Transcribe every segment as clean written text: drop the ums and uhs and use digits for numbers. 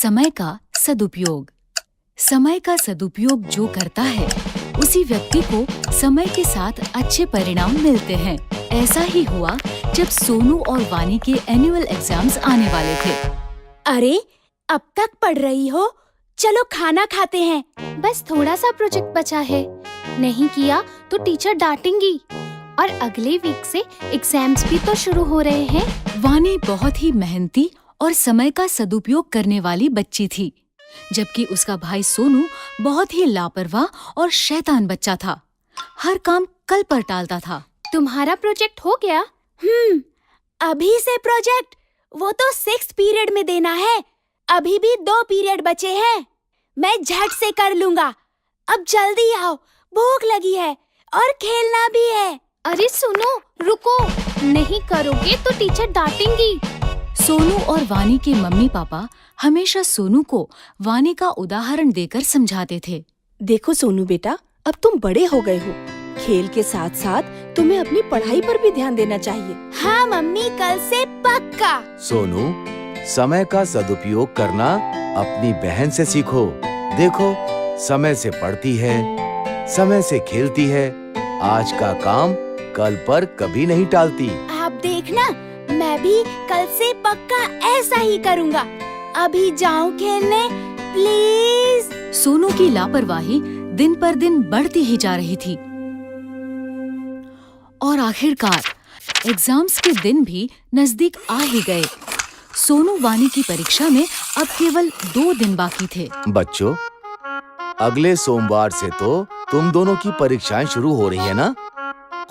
समय का सदुपयोग। समय का सदुपयोग जो करता है उसी व्यक्ति को समय के साथ अच्छे परिणाम मिलते हैं। ऐसा ही हुआ जब सोनू और वानी के एनुअल एग्जाम्स आने वाले थे। अरे, अब तक पढ़ रही हो? चलो खाना खाते हैं। बस थोड़ा सा प्रोजेक्ट बचा है, नहीं किया तो टीचर डांटेंगी। और अगले वीक से एग्जाम्स भी तो शुरू हो रहे हैं। वानी बहुत ही मेहनती और समय का सदुपयोग करने वाली बच्ची थी, जबकि उसका भाई सोनू बहुत ही लापरवाह और शैतान बच्चा था। हर काम कल पर टालता था। तुम्हारा प्रोजेक्ट हो गया? अभी से प्रोजेक्ट? वो तो 6th पीरियड में देना है। अभी भी 2 पीरियड बचे हैं। मैं झट से कर लूँगा। अब जल्दी आओ, भूख लगी है और खेलना भी है। अरे सुनो, रुको, नहीं करोगे तो टीचर डांटेंगी। सोनू और वानी के मम्मी पापा हमेशा सोनू को वानी का उदाहरण देकर समझाते थे। देखो सोनू बेटा, अब तुम बड़े हो गए हो। खेल के साथ साथ तुम्हें अपनी पढ़ाई पर भी ध्यान देना चाहिए। हाँ मम्मी, कल से पक्का। सोनू, समय का सदुपयोग करना अपनी बहन से सीखो। देखो, समय से पढ़ती है, समय से खेलती है, आज का काम कल पर कभी नहीं टालती। आप देखना, मैं भी कल से पक्का ऐसा ही करूँगा। अभी जाऊँ खेलने, प्लीज। सोनू की लापरवाही दिन पर दिन बढ़ती ही जा रही थी और आखिरकार एग्जाम्स के दिन भी नजदीक आ ही गए। सोनू वानी की परीक्षा में अब केवल 2 दिन बाकी थे। बच्चों, अगले सोमवार से तो तुम दोनों की परीक्षाएं शुरू हो रही है ना?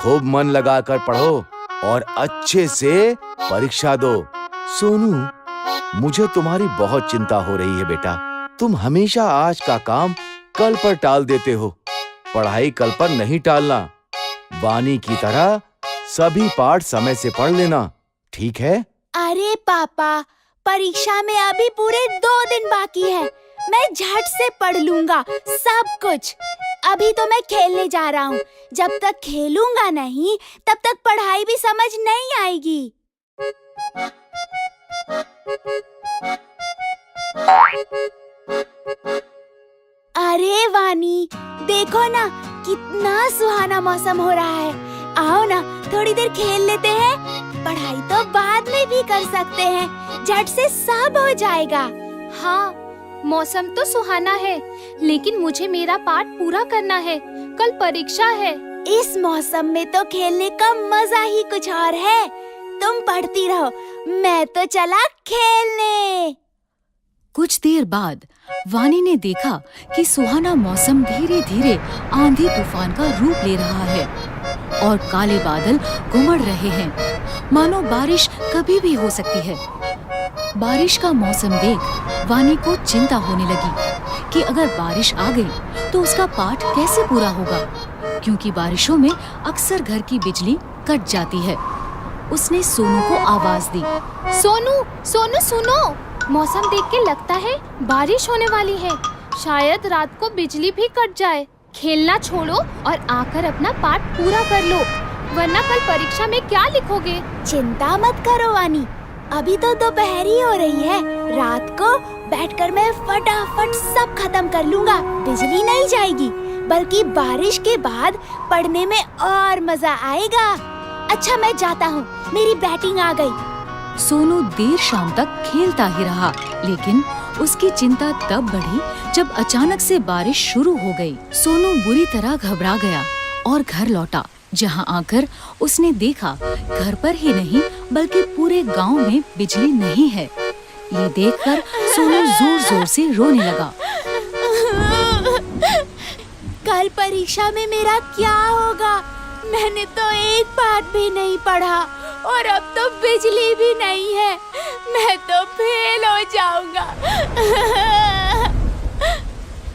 खूब मन लगाकर पढ़ो और अच्छे से परीक्षा दो। सोनू, मुझे तुम्हारी बहुत चिंता हो रही है बेटा। तुम हमेशा आज का काम कल पर टाल देते हो। पढ़ाई कल पर नहीं टालना। वानी की तरह सभी पाठ समय से पढ़ लेना, ठीक है? अरे पापा, परीक्षा में अभी पूरे 2 दिन बाकी है। मैं झट से पढ़ लूँगा सब कुछ। अभी तो मैं खेलने जा रहा हूँ। जब तक खेलूंगा नहीं, तब तक पढ़ाई भी समझ नहीं आएगी। अरे वानी, देखो ना, कितना सुहाना मौसम हो रहा है। आओ ना, थोड़ी देर खेल लेते हैं। पढ़ाई तो बाद में भी कर सकते हैं, झट से सब हो जाएगा। हाँ, मौसम तो सुहाना है, लेकिन मुझे मेरा पाठ पूरा करना है। कल परीक्षा है। इस मौसम में तो खेलने का मजा ही कुछ और है। तुम पढ़ती रहो, मैं तो चला खेलने। कुछ देर बाद वानी ने देखा कि सुहाना मौसम धीरे धीरे आंधी तूफान का रूप ले रहा है और काले बादल घुमड़ रहे हैं, मानो बारिश कभी भी हो सकती है। बारिश का मौसम देख वानी को चिंता होने लगी कि अगर बारिश आ गई तो उसका पाठ कैसे पूरा होगा, क्योंकि बारिशों में अक्सर घर की बिजली कट जाती है। उसने सोनू को आवाज दी। सोनू, सोनू सुनो, मौसम देख के लगता है बारिश होने वाली है। शायद रात को बिजली भी कट जाए। खेलना छोड़ो और आकर अपना पाठ पूरा कर लो, वरना कल परीक्षा में क्या लिखोगे? चिंता मत करो वानी, अभी तो दोपहर ही हो रही है। रात को बैठकर मैं फटाफट सब खत्म कर लूँगा। बिजली नहीं जाएगी, बल्कि बारिश के बाद पढ़ने में और मजा आएगा। अच्छा, मैं जाता हूँ, मेरी बैटिंग आ गई। सोनू देर शाम तक खेलता ही रहा, लेकिन उसकी चिंता तब बढ़ी जब अचानक से बारिश शुरू हो गई। सोनू बुरी तरह घबरा गया और घर लौटा, जहाँ आकर उसने देखा घर पर ही नहीं बल्कि पूरे गांव में बिजली नहीं है। ये देखकर सोनू जोर जोर से रोने लगा। कल परीक्षा में मेरा क्या होगा? मैंने तो एक पाठ भी नहीं पढ़ा और अब तो बिजली भी नहीं है। मैं तो फेल हो जाऊंगा।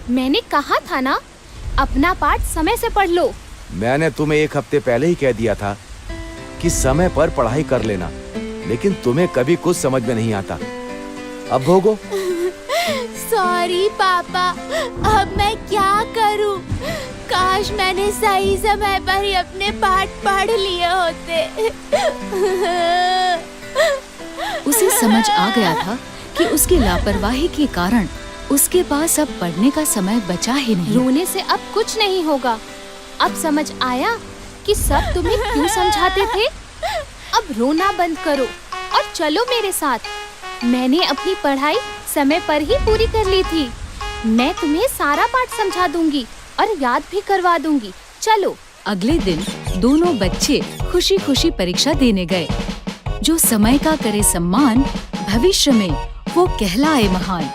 मैंने कहा था ना, अपना पाठ समय से पढ़ लो। मैंने तुम्हें 1 हफ्ते पहले ही कह दिया था कि समय पर पढ़ाई कर लेना, लेकिन तुम्हें कभी कुछ समझ में नहीं आता। अब भोगो। सॉरी पापा, अब मैं क्या करूं? काश मैंने सही समय पर ही अपने पाठ पढ़ लिए होते। उसे समझ आ गया था कि उसकी लापरवाही के कारण उसके पास अब पढ़ने का समय बचा ही नहीं। रोने से अब कुछ नहीं होगा। अब समझ आया कि सब तुम्हें क्यों समझाते थे। अब रोना बंद करो और चलो मेरे साथ। मैंने अपनी पढ़ाई समय पर ही पूरी कर ली थी। मैं तुम्हें सारा पाठ समझा दूंगी और याद भी करवा दूंगी। चलो। अगले दिन दोनों बच्चे खुशी खुशी परीक्षा देने गए। जो समय का करे सम्मान, भविष्य में वो कहलाए महान।